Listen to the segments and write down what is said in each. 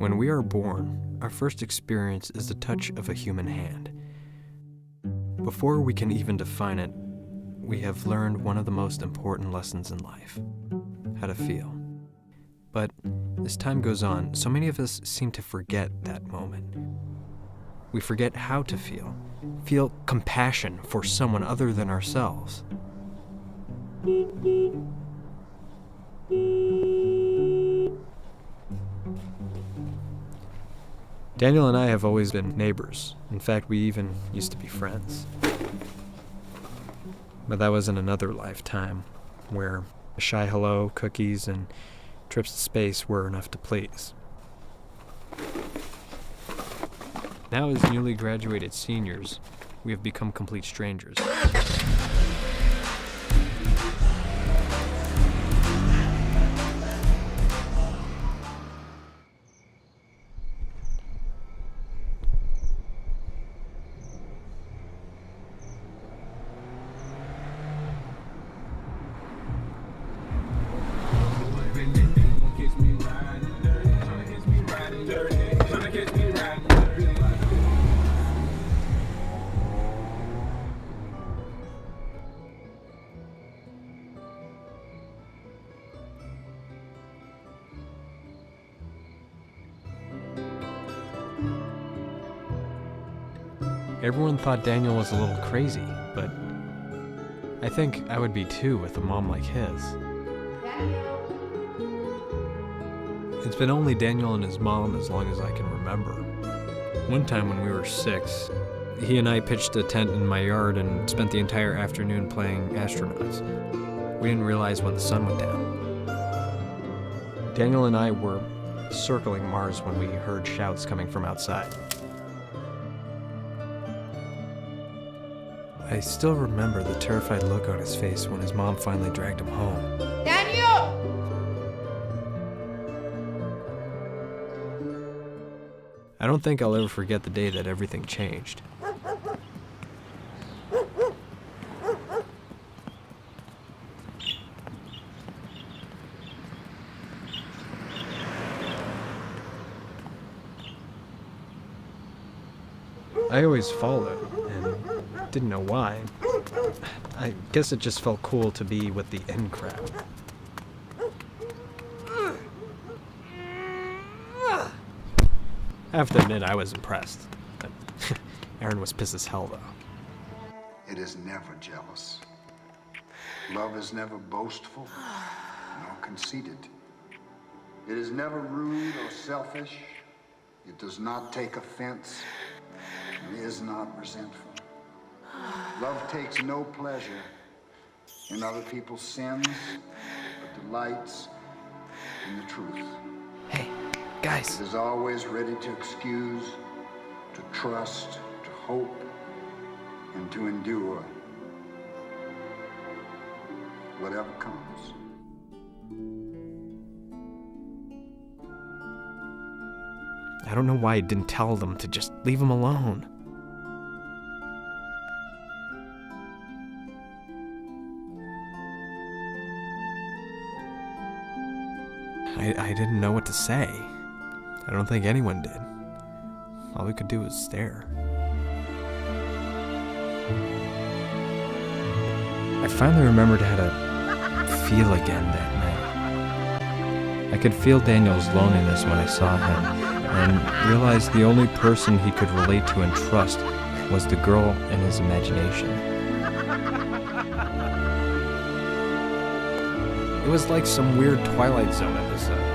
When we are born, our first experience is the touch of a human hand. Before we can even define it, we have learned one of the most important lessons in life: how to feel. But as time goes on, so many of us seem to forget that moment. We forget how to feel compassion for someone other than ourselves. Daniel and I have always been neighbors. In fact, we even used to be friends. But that was in another lifetime, where a shy hello, cookies, and trips to space were enough to please. Now, as newly graduated seniors, we have become complete strangers. Everyone thought Daniel was a little crazy, but I think I would be too with a mom like his. Daniel. It's been only Daniel and his mom as long as I can remember. One time when we were 6, he and I pitched a tent in my yard and spent the entire afternoon playing astronauts. We didn't realize when the sun went down. Daniel and I were circling Mars when we heard shouts coming from outside. I still remember the terrified look on his face when his mom finally dragged him home. Daniel! I don't think I'll ever forget the day that everything changed. I always followed, and didn't know why. I guess it just felt cool to be with the in crowd. I have to admit, I was impressed. Aaron was pissed as hell, though. It is never jealous. Love is never boastful, nor conceited. It is never rude or selfish. It does not take offense, and is not resentful. Love takes no pleasure in other people's sins, but delights in the truth. Hey, guys. It is always ready to excuse, to trust, to hope, and to endure whatever comes. I don't know why I didn't tell them to just leave him alone. I didn't know what to say. I don't think anyone did. All we could do was stare. I finally remembered how to feel again that night. I could feel Daniel's loneliness when I saw him, and realized the only person he could relate to and trust was the girl in his imagination. It was like some weird Twilight Zone episode.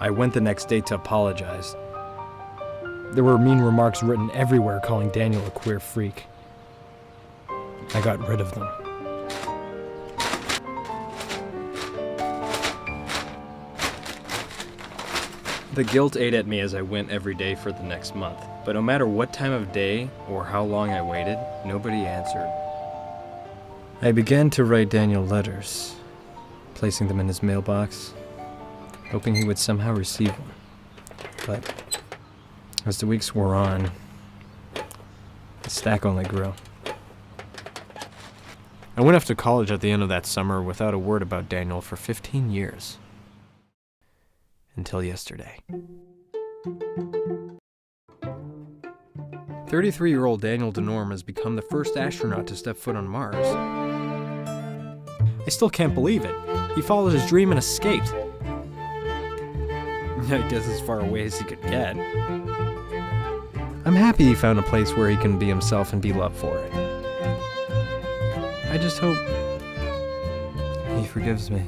I went the next day to apologize. There were mean remarks written everywhere calling Daniel a queer freak. I got rid of them. The guilt ate at me as I went every day for the next month. But no matter what time of day or how long I waited, nobody answered. I began to write Daniel letters, placing them in his mailbox, hoping he would somehow receive one. But as the weeks wore on, the stack only grew. I went off to college at the end of that summer without a word about Daniel for 15 years. Until yesterday. 33-year-old Daniel.mov has become the first astronaut to step foot on Mars. I still can't believe it. He followed his dream and escaped. I guess as far away as he could get. I'm happy he found a place where he can be himself and be loved for it. I just hope he forgives me.